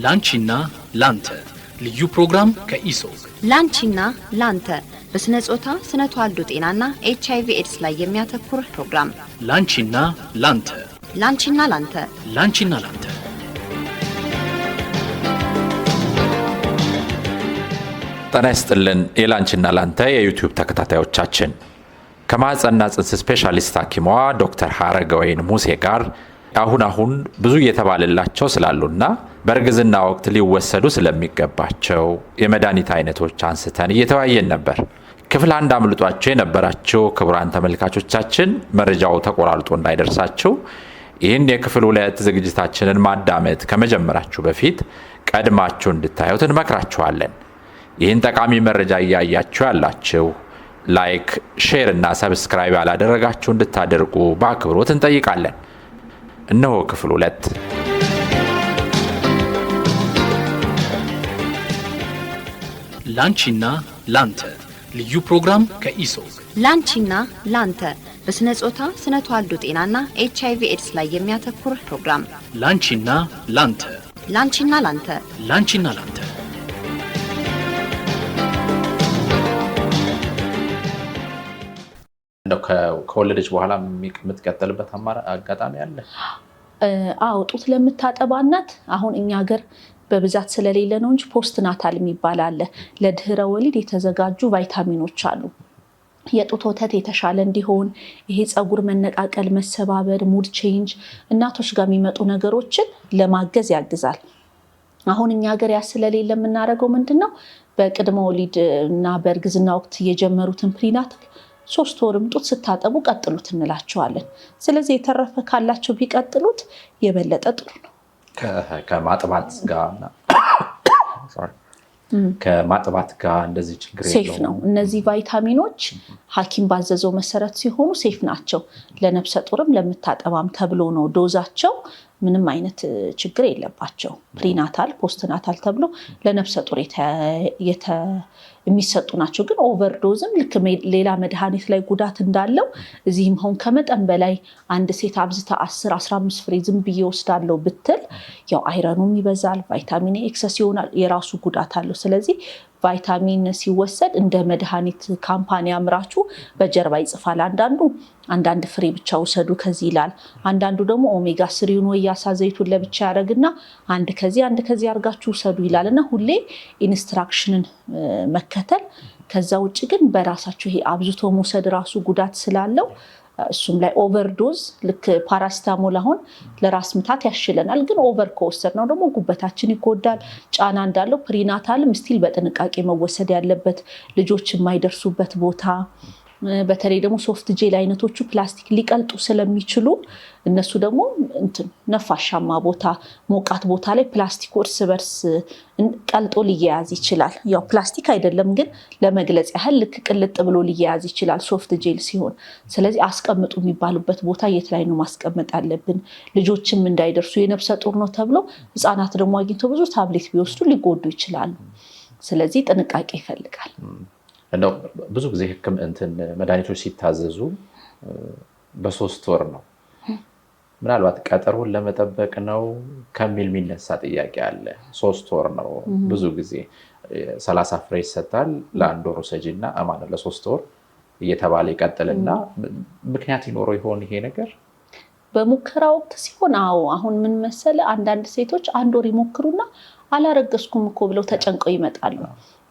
ላንቺና ላንተ ልዩ ፕሮግራም ከኢሶግ ላንቺና ላንተ በስነ ጾታ ስነ ተዋልዶ ጤናና ኤችአይቪ ኤድስ ላይ የሚያተኩር ፕሮግራም ላንቺና ላንተ ላንቺና ላንተ ላንቺና ላንተ ጤና ይስጥልን የላንቺና ላንተ የዩቲዩብ ተከታታዮቻችን ከማህፀንና ጽንስ ስፔሻሊስት ሐኪሟ ዶክተር ሀረገወይን ሙሴ ጋር አሁን ብዙ እየተባለላቸው ስላሉና በእርግዝና ወቅት ሊወሰዱ ስለሚገባቸው የመድኃኒት አይነቶች አንስተን እየተወያየን ነበር። ክፍል 1 አምልጧቸው የነበራችሁ ክቡራን ተመልካቾቻችን መረጃው ተቆራርጦ እንዳይደርሳችሁ ይህን የክፍል 2 ዝግጅታችንን ማዳመጥ ከመጀመራችሁ በፊት ቀድማችሁ እንድታዩት እንመክራችኋለን። ይህን ጠቃሚ መረጃ እያያችሁ ያላችሁ ላይክ፣ ሼር እና ሰብስክራይብ ያላደረጋችሁ እንድታደርጉ በአክብሮት እንጠይቃለን። እነሆ ክፍል 2። ላንቺና ላንተ ልዩ ፕሮግራም ከኢሶግ ላንቺና ላንተ በስነ ጾታ ስነ ተዋልዶ ጤናና ኤችአይቪ ኤድስ ላይ የሚያተኩር ፕሮግራም ላንቺና ላንተ ላንቺና ላንተ ላንቺና ላንተ እንደው ከወለደች በኋላ የምትቀጥልበት አጋጣሚ አለ? አዎ ጡት ለምታጠባ እናት አሁን እኛ ሀገር በብዛት ስለሌለ ነው እንጂ ፖስት ናታል የሚባል አለ። ለድህረ ወሊድ የተዘጋጁ ቫይታሚኖች አሉ። የጡት ወተት የተሻለ እንዲሆን ይሄ ፀጉር መነቃቀል፣ መሰባበር፣ ሙድ ቼንጅ እናቶች ጋር የሚመጡ ነገሮችን ለማገዝ ያግዛል። አሁን እኛ ሀገር ያ ስለሌለ የምናደርገው ምንድነው በቅድመ ወሊድ እና በእርግዝና ወቅት የጀመሩትን ፕሪናታል 3 ወርም ጡት ስታጠቡ ቀጥሉት እንላቸዋለን። ስለዚህ የተረፈ ካላቸው ቢቀጥሉት የበለጠ ጥሩ ነው። ከማጥባት ጋር እንደዚህ ችግር የለውም? ሴፍ ነው። እነዚህ ቫይታሚኖች ሐኪም ባዘዘው መሰረት ሲሆኑ ሴፍ ናቸው። ለነፍሰ ጡርም ለምታጠባም ተብሎ ነው ዶዛቸው። ምንም አይነት ችግር የለባቸው። ፕሪናታል ፖስትናታል ተብሎ ለነፍሰ ጡር የሚሰጡ ናቸው። ግን ኦቨርዶዝም ልክ ሌላ መድኃኒት ላይ ጉዳት እንዳለው እዚህም ሆን ከመጠን በላይ አንድ ሴት አብዝታ 10-15 ፍሬ ዝም ብዬ ወስዳለሁ ብትል ያው አይረኑም ይበዛል፣ ቫይታሚን ኤክሰስ ይሆናል፣ የራሱ ጉዳት አለው። ስለዚህ ቫይታሚን ሲወሰድ እንደ መድኃኒት ካምፓኒ አምራቹ በጀርባ ይጽፋል። አንዳንድ ፍሬ ብቻ ውሰዱ ከዚህ ይላል። አንዳንዱ ደግሞ ኦሜጋ 3 ወይ ያሳ ዘይቱን ለብቻ ያደርግና አንድ ከዚህ አድርጋችሁ ውሰዱ ይላልና ሁሌ ኢንስትራክሽንን መከተል። ከዛ ውጭ ግን በራሳችሁ ይሄ አብዝቶ መውሰድ ራሱ ጉዳት ስላለው እሱም ላይ ኦቨርዶዝ ልክ ፓራሲታሞል አሁን ለራስ ምታት ያሽለናል። ግን ኦቨር ከወሰድ ነው ደግሞ ጉበታችን ይጎዳል፣ ጫና እንዳለው። ፕሪናታልም ስቲል በጥንቃቄ መወሰድ ያለበት ልጆች የማይደርሱበት ቦታ፣ በተለይ ደግሞ ሶፍት ጄል አይነቶቹ ፕላስቲክ ሊቀልጡ ስለሚችሉ እነሱ ደግሞ ነፋሻማ ቦታ፣ ሞቃት ቦታ ላይ ፕላስቲክ እርስ በርስ ቀልጦ ሊያያዝ ይችላል። ያው ፕላስቲክ አይደለም ግን ለመግለጽ ያህል ልክ ቅልጥ ብሎ ሊያያዝ ይችላል ሶፍት ጄል ሲሆን። ስለዚህ አስቀምጡ የሚባሉበት ቦታ የት ላይ ነው ማስቀመጥ አለብን? ልጆችም እንዳይደርሱ የነፍሰ ጡር ነው ተብሎ ህፃናት ደግሞ አግኝተው ብዙ ታብሌት ቢወስዱ ሊጎዱ ይችላሉ። ስለዚህ ጥንቃቄ ይፈልጋል። እንደው ብዙ ጊዜ መድኃኒቶች ሲታዘዙ በ3 ወር ነው። ምናልባት ቀጠሮን ለመጠበቅ ነው ከሚል የሚነሳ ጥያቄ አለ። 3 ወር ነው ብዙ ጊዜ 30 ፍሬ ይሰጣል። ለ1 ወር ውሰጂና አማን ለ3 ወር እየተባለ ይቀጥልና ምክንያት ይኖረው ይሆን ይሄ ነገር? በሙከራ ወቅት ሲሆን አሁን ምን መሰለ አንዳንድ ሴቶች 1 ወር ይሞክሩና አላረገዝኩም እኮ ብለው ተጨንቀው ይመጣሉ።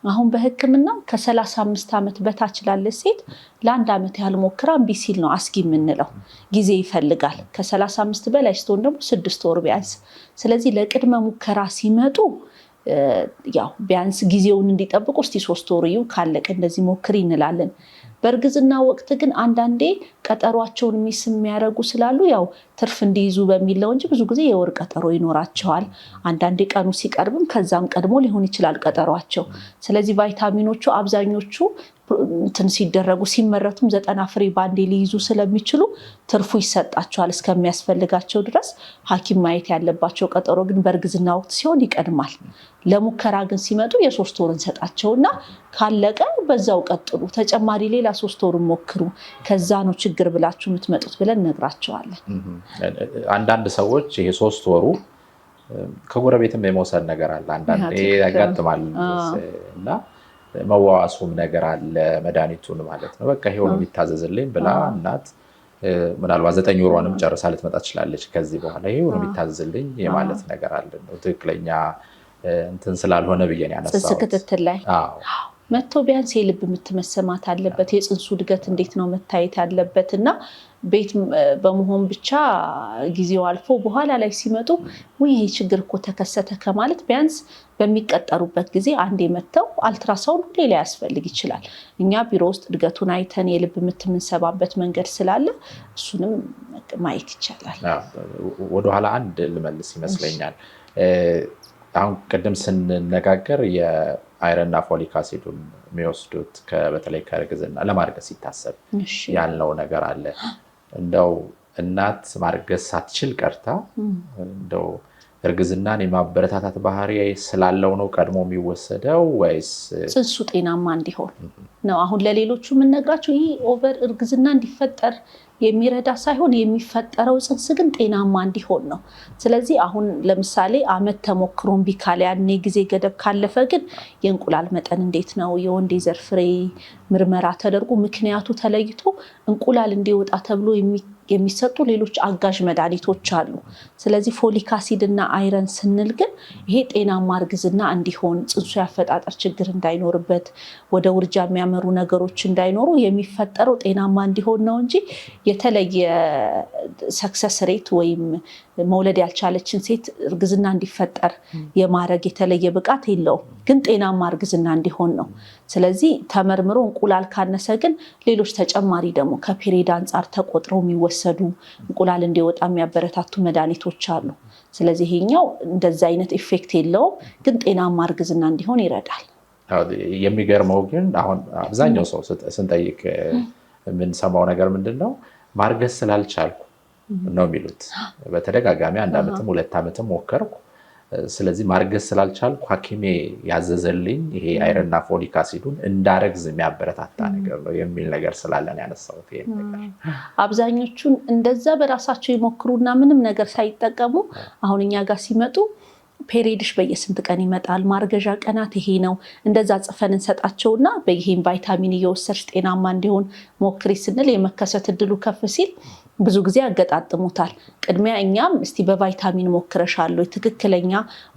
አሁን በህክምና ከ35 ዓመት በታች ላለ ሴት ለ1 ዓመት ያህል ሞክራ እምቢ ሲል ነው አስጊ የምንለው። ጊዜ ይፈልጋል። ከ35 በላይ ስትሆን ደግሞ 6 ወር ቢያንስ። ስለዚህ ለቅድመ ሙከራ ሲመጡ ያው ቢያንስ ጊዜውን እንዲጠብቁ እስቲ 3 ወር ይው ካለቀ እንደዚህ ሞክሪ እንላለን። በእርግዝና ወቅት ግን አንዳንዴ ቀጠሯቸውን ሚስ የሚያደርጉ ስላሉ ያው ትርፍ እንዲይዙ በሚል ነው እንጂ ብዙ ጊዜ የወር ቀጠሮ ይኖራቸዋል። አንዳንዴ ቀኑ ሲቀርብም ከዛም ቀድሞ ሊሆን ይችላል ቀጠሯቸው። ስለዚህ ቫይታሚኖቹ አብዛኞቹ ሲደረጉ ሲመረቱም 90 ፍሬ ባንዴ ሊይዙ ስለሚችሉ ትርፉ ይሰጣቸዋል እስከሚያስፈልጋቸው ድረስ። ሐኪም ማየት ያለባቸው ቀጠሮ ግን በእርግዝና ወቅት ሲሆን ይቀድማል። ለሙከራ ግን ሲመጡ የ3 ወር እንሰጣቸውና ካለቀ በዛው ቀጥሉ፣ ተጨማሪ ሌላ 3 ወር ሞክሩ፣ ከዛ ነው ችግር ብላችሁ የምትመጡት ብለን ነግራቸዋለን። አንዳንድ ሰዎች ይሄ 3 ወሩ ከጎረቤትም የመውሰድ ነገር አለ አንዳንዴ ያጋጥማል እና መዋዋሱም ነገር አለ መድኃኒቱን ማለት ነው። በቃ ይሄው ነው የሚታዘዝልኝ ብላ እናት ምናልባት 9 ወሯንም ጨርሳ ልትመጣ ትችላለች። ከዚህ በኋላ ይሄው ነው የሚታዘዝልኝ የማለት ነገር አለ ነው ትክክለኛ እንትን ስላልሆነ ብዬ ነው ያነሳሁት። ክትትል ላይ መጥቶ ቢያንስ የልብ ምት መሰማት አለበት። የጽንሱ እድገት እንዴት ነው መታየት ያለበት እና ቤት በመሆን ብቻ ጊዜው አልፎ በኋላ ላይ ሲመጡ ይሄ ችግር እኮ ተከሰተ ከማለት ቢያንስ በሚቀጠሩበት ጊዜ አንዴ መጥተው አልትራሳውንድ ሁሌ ላይ ያስፈልግ ይችላል። እኛ ቢሮ ውስጥ እድገቱን አይተን የልብ ምት የምንሰባበት መንገድ ስላለ እሱንም ማየት ይቻላል። ወደኋላ አንድ ልመልስ ይመስለኛል። አሁን ቅድም ስንነጋገር የአይረንና ፎሊክ አሲዱን የሚወስዱት በተለይ ከእርግዝና ለማርገዝ ሲታሰብ ያልነው ነገር አለ። እንደው እናት ማርገዝ ሳትችል ቀርታ እንደው እርግዝናን የማበረታታት ባህሪ ስላለው ነው ቀድሞ የሚወሰደው ወይስ ጽንሱ ጤናማ እንዲሆን ነው? አሁን ለሌሎቹ የምንነግራቸው ይህ ኦቨር እርግዝና እንዲፈጠር የሚረዳ ሳይሆን የሚፈጠረው ጽንስ ግን ጤናማ እንዲሆን ነው። ስለዚህ አሁን ለምሳሌ አመት ተሞክሮን ቢካል ያኔ ጊዜ ገደብ ካለፈ ግን የእንቁላል መጠን እንዴት ነው የወንድ የዘር ፍሬ ምርመራ ተደርጎ ምክንያቱ ተለይቶ እንቁላል እንዲወጣ ተብሎ የሚሰጡ ሌሎች አጋዥ መድኃኒቶች አሉ። ስለዚህ ፎሊክ አሲድ እና አይረን ስንል ግን ይሄ ጤናማ እርግዝና እንዲሆን ጽንሱ ያፈጣጠር ችግር እንዳይኖርበት ወደ ውርጃ የሚያመሩ ነገሮች እንዳይኖሩ የሚፈጠረው ጤናማ እንዲሆን ነው እንጂ የተለየ ሰክሰስ ሬት ወይም መውለድ ያልቻለችን ሴት እርግዝና እንዲፈጠር የማድረግ የተለየ ብቃት የለውም። ግን ጤናማ እርግዝና እንዲሆን ነው። ስለዚህ ተመርምሮ እንቁላል ካነሰ ግን ሌሎች ተጨማሪ ደግሞ ከፔሪድ አንጻር ተቆጥረው የሚወሰዱ እንቁላል እንዲወጣ የሚያበረታቱ መድኃኒቶች አሉ። ስለዚህ ይሄኛው እንደዛ አይነት ኢፌክት የለውም፣ ግን ጤናማ እርግዝና እንዲሆን ይረዳል። የሚገርመው ግን አሁን አብዛኛው ሰው ስንጠይቅ የምንሰማው ነገር ምንድነው? ማርገዝ ስላልቻልኩ ነው የሚሉት። በተደጋጋሚ 1 ዓመትም 2 ዓመትም ሞከርኩ፣ ስለዚህ ማርገዝ ስላልቻልኩ ሐኪሜ ያዘዘልኝ ይሄ አይረንና ፎሊክ አሲዱን እንዳረግዝ የሚያበረታታ ነገር ነው የሚል ነገር ስላለን ያነሳሁት። ይሄን ነገር አብዛኞቹን እንደዛ በራሳቸው ይሞክሩና ምንም ነገር ሳይጠቀሙ አሁን እኛ ጋር ሲመጡ ፔሪድሽ በየስንት ቀን ይመጣል፣ ማርገዣ ቀናት ይሄ ነው፣ እንደዛ ጽፈን እንሰጣቸውና በይሄን ቫይታሚን እየወሰድሽ ጤናማ እንዲሆን ሞክሪ ስንል የመከሰት እድሉ ከፍ ሲል ብዙ ጊዜ ያገጣጥሙታል። ቅድሚያ እኛም እስቲ በቫይታሚን ሞክረሻለሁ፣ ትክክለኛ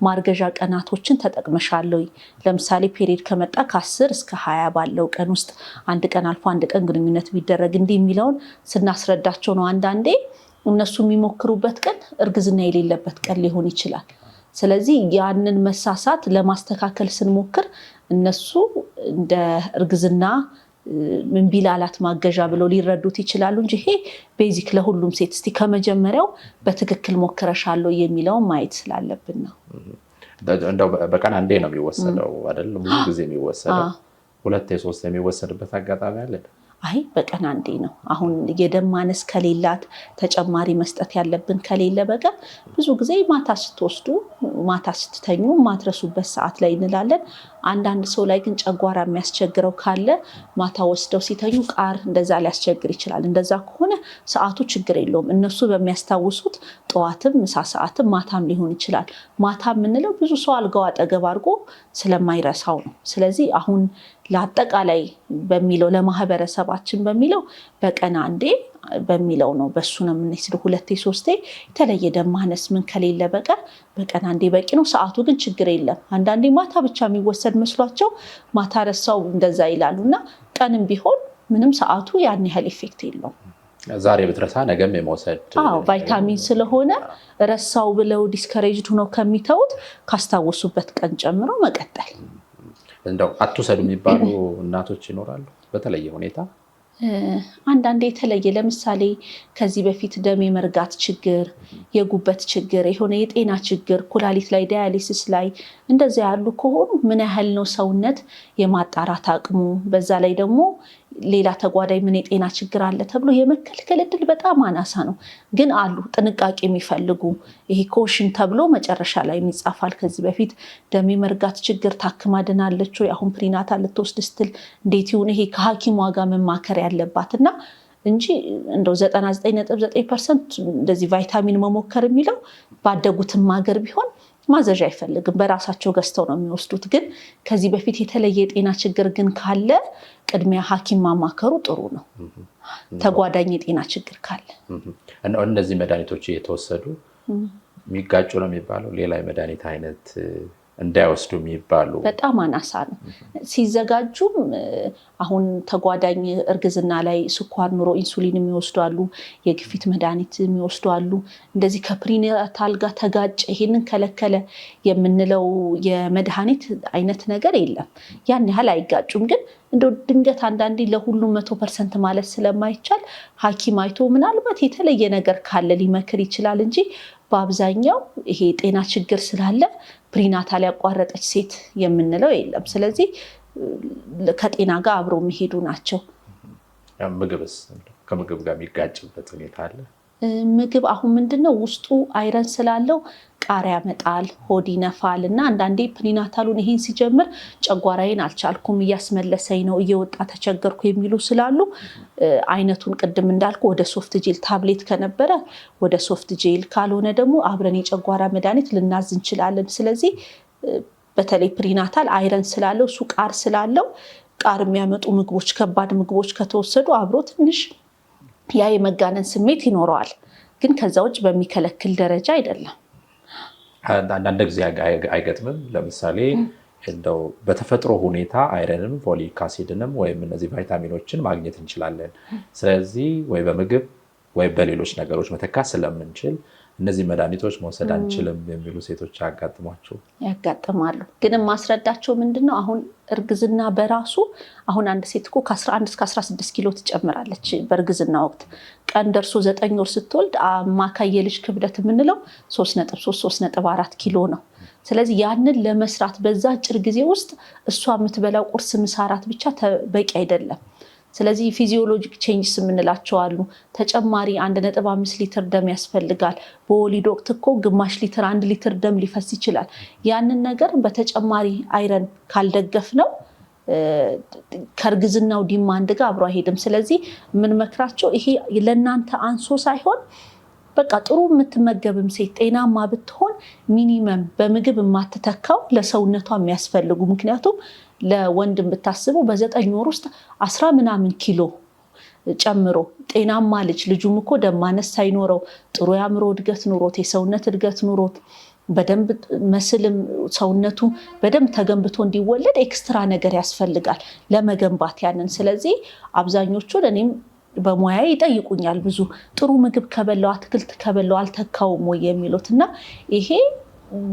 ማርገዣ ቀናቶችን ተጠቅመሻለሁ፣ ለምሳሌ ፔሪድ ከመጣ ከ10 እስከ 20 ባለው ቀን ውስጥ አንድ ቀን አልፎ አንድ ቀን ግንኙነት ቢደረግ እንዲህ የሚለውን ስናስረዳቸው ነው። አንዳንዴ እነሱ የሚሞክሩበት ቀን እርግዝና የሌለበት ቀን ሊሆን ይችላል። ስለዚህ ያንን መሳሳት ለማስተካከል ስንሞክር እነሱ እንደ እርግዝና ምን ቢላላት ማገዣ ብለው ሊረዱት ይችላሉ እንጂ ይሄ ቤዚክ ለሁሉም ሴት እስቲ ከመጀመሪያው በትክክል ሞክረሻለሁ የሚለውን ማየት ስላለብን ነው። እንደው በቀን አንዴ ነው የሚወሰደው አይደል? ብዙ ጊዜ የሚወሰደው 2 3 የሚወሰድበት አጋጣሚ አለ? አይ በቀን አንዴ ነው። አሁን የደም ማነስ ከሌላት ተጨማሪ መስጠት ያለብን ከሌለ በቀር ብዙ ጊዜ ማታ ስትወስዱ ማታ ስትተኙ ማትረሱበት ሰዓት ላይ እንላለን። አንዳንድ ሰው ላይ ግን ጨጓራ የሚያስቸግረው ካለ ማታ ወስደው ሲተኙ ቃር እንደዛ ሊያስቸግር ይችላል። እንደዛ ከሆነ ሰዓቱ ችግር የለውም። እነሱ በሚያስታውሱት ጠዋትም ምሳ ሰዓትም ማታም ሊሆን ይችላል። ማታ የምንለው ብዙ ሰው አልጋው አጠገብ አድርጎ ስለማይረሳው ነው። ስለዚህ አሁን ለአጠቃላይ በሚለው ለማህበረሰባችን በሚለው በቀን አንዴ በሚለው ነው። በሱ ነው የምንወስደው 2 3 የተለየ ደም ማነስ ምን ከሌለ በቀር በቀን አንዴ በቂ ነው። ሰዓቱ ግን ችግር የለም። አንዳንዴ ማታ ብቻ የሚወሰድ መስሏቸው ማታ ረሳው እንደዛ ይላሉና ቀንም ቢሆን ምንም ሰዓቱ ያን ያህል ኢፌክት የለውም። ዛሬ ብትረሳ ነገም የመውሰድ ቫይታሚን ስለሆነ ረሳው ብለው ዲስከሬጅድ ሆነው ከሚተውት ካስታወሱበት ቀን ጨምሮ መቀጠል። እንደው አትውሰዱ የሚባሉ እናቶች ይኖራሉ በተለየ ሁኔታ? አንዳንዴ የተለየ ለምሳሌ ከዚህ በፊት ደም የመርጋት ችግር፣ የጉበት ችግር፣ የሆነ የጤና ችግር፣ ኩላሊት ላይ ዳያሊሲስ ላይ እንደዚያ ያሉ ከሆኑ ምን ያህል ነው ሰውነት የማጣራት አቅሙ፣ በዛ ላይ ደግሞ ሌላ ተጓዳኝ ምን የጤና ችግር አለ ተብሎ የመከልከል እድል በጣም አናሳ ነው። ግን አሉ ጥንቃቄ የሚፈልጉ ይሄ ኮሽን ተብሎ መጨረሻ ላይ የሚጻፋል። ከዚህ በፊት ደም የመርጋት ችግር ታክማ ድናለች ወይ፣ አሁን ፕሪናታል ልትወስድ ስትል እንዴት ይሁን፣ ይሄ ከሐኪሟ ጋር መማከር ያለባት እና እንጂ እንደው 99.9% እንደዚህ ቫይታሚን መሞከር የሚለው ባደጉትም ሀገር ቢሆን ማዘዣ አይፈልግም በራሳቸው ገዝተው ነው የሚወስዱት ግን ከዚህ በፊት የተለየ የጤና ችግር ግን ካለ ቅድሚያ ሐኪም ማማከሩ ጥሩ ነው ተጓዳኝ የጤና ችግር ካለ እነዚህ መድኃኒቶች እየተወሰዱ የሚጋጩ ነው የሚባለው ሌላ የመድኃኒት አይነት እንዳይወስዱ የሚባሉ በጣም አናሳ ነው ሲዘጋጁም አሁን ተጓዳኝ እርግዝና ላይ ስኳር ኑሮ ኢንሱሊን የሚወስዱ አሉ የግፊት መድኃኒት የሚወስዱ አሉ እንደዚህ ከፕሪናታል ጋር ተጋጨ ይሄንን ከለከለ የምንለው የመድኃኒት አይነት ነገር የለም ያን ያህል አይጋጩም ግን እንደው ድንገት አንዳንዴ ለሁሉም 100% ማለት ስለማይቻል ሐኪም አይቶ ምናልባት የተለየ ነገር ካለ ሊመክር ይችላል እንጂ በአብዛኛው ይሄ ጤና ችግር ስላለ ፕሪናታል ያቋረጠች ሴት የምንለው የለም ስለዚህ ከጤና ጋር አብረው የሚሄዱ ናቸው ምግብስ ከምግብ ጋር የሚጋጭበት ሁኔታ አለ ምግብ አሁን ምንድነው ውስጡ አይረን ስላለው ቃሪያ መጣል ሆድ ይነፋል እና አንዳንዴ ፕሪናታሉን ይሄን ሲጀምር ጨጓራዬን አልቻልኩም እያስመለሰኝ ነው እየወጣ ተቸገርኩ የሚሉ ስላሉ አይነቱን ቅድም እንዳልኩ ወደ ሶፍት ጄል ታብሌት ከነበረ ወደ ሶፍት ጄል ካልሆነ ደግሞ አብረን የጨጓራ መድኃኒት ልናዝ እንችላለን ስለዚህ በተለይ ፕሪናታል አይረን ስላለው እሱ ቃር ስላለው ቃር የሚያመጡ ምግቦች ከባድ ምግቦች ከተወሰዱ አብሮ ትንሽ ያ የመጋነን ስሜት ይኖረዋል ግን ከዛ ውጭ በሚከለክል ደረጃ አይደለም አንዳንድ ጊዜ አይገጥምም ለምሳሌ እንደው በተፈጥሮ ሁኔታ አይረንም ፎሊክ አሲድንም ወይም እነዚህ ቫይታሚኖችን ማግኘት እንችላለን ስለዚህ ወይ በምግብ ወይ በሌሎች ነገሮች መተካት ስለምንችል እነዚህ መድኃኒቶች መውሰድ አንችልም የሚሉ ሴቶች ያጋጥማሉ ግን ማስረዳቸው ምንድነው አሁን እርግዝና በራሱ አሁን አንድ ሴት እኮ ከ11 እስከ 16 ኪሎ ትጨምራለች በእርግዝና ወቅት ቀን ደርሶ 9 ወር ስትወልድ አማካይ የልጅ ክብደት የምንለው 3.4 ኪሎ ነው ስለዚህ ያንን ለመስራት በዛ አጭር ጊዜ ውስጥ እሷ የምትበላው ቁርስ ምሳ እራት ብቻ በቂ አይደለም ስለዚህ ፊዚዮሎጂክ ቼንጅስ የምንላቸው አሉ ተጨማሪ 1.5 ሊትር ደም ያስፈልጋል በወሊድ ወቅት እኮ ግማሽ ሊትር 1 ሊትር ደም ሊፈስ ይችላል ያንን ነገር በተጨማሪ አይረን ካልደገፍ ነው ከርግዝናው ዲማንድ ጋር አብሮ አይሄድም ስለዚህ ምን መክራቸው ይሄ ለናንተ አንሶ ሳይሆን በቃ ጥሩ የምትመገብም ሴት ጤናማ ብትሆን ሚኒመም በምግብ የማትተካው ለሰውነቷ የሚያስፈልጉ ምክንያቱም ለወንድም ብታስበው በ9 ወር ውስጥ 10 ምናምን ኪሎ ጨምሮ ጤናማ ልጁም እኮ ደም ማነስ ሳይኖረው ጥሩ ያምሮ እድገት ኑሮት የሰውነት እድገት ኑሮት በደንብ መስልም ሰውነቱ በደንብ ተገንብቶ እንዲወለድ ኤክስትራ ነገር ያስፈልጋል ለመገንባት ያንን ስለዚህ አብዛኞቹን እኔም በሙያዬ ይጠይቁኛል ብዙ ጥሩ ምግብ ከበላው አትክልት ከበላው አልተካውም ወይ የሚሉትና ይሄ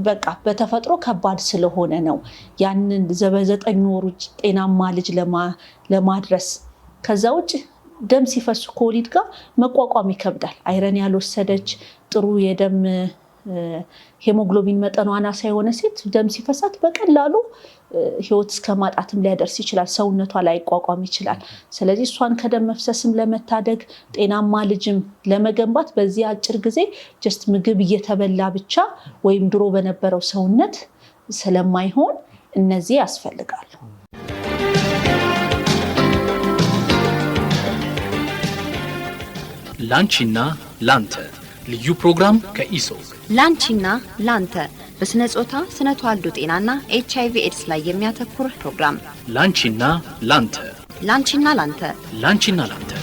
በቃ በተፈጥሮ ከባድ ስለሆነ ነው ያንን ዘበ9 ወር ጤናማ ልጅ ለማድረስ ከዛ ውጭ ደም ሲፈስ ኮሊድ ጋር መቋቋም ይከብዳል አይረን ያልወሰደች ጥሩ የደም ሄሞግሎቢን መጠኗ አናሳ የሆነ ሴት ደም ሲፈሳት በቀላሉ ህይወት እስከማጣትም ሊያደርስ ይችላል ሰውነቷ ላይ ቋቋም ይችላል ስለዚህ እሷን ከደም መፍሰስም ለመታደግ ጤናማ ልጅም ለመገንባት በዚህ አጭር ጊዜ ጀስት ምግብ እየተበላ ብቻ ወይም ድሮ በነበረው ሰውነት ስለማይሆን እነዚህ ያስፈልጋሉ ላንቺና ላንተ ልዩ ፕሮግራም ከኢሶግ ላንቺና ላንተ በስነ ጾታ ስነ ተዋልዶ ጤናና HIV ኤድስ ላይ የሚያተኩር ፕሮግራም ላንቺና ላንተ ላንቺና ላንተ ላንቺና ላንተ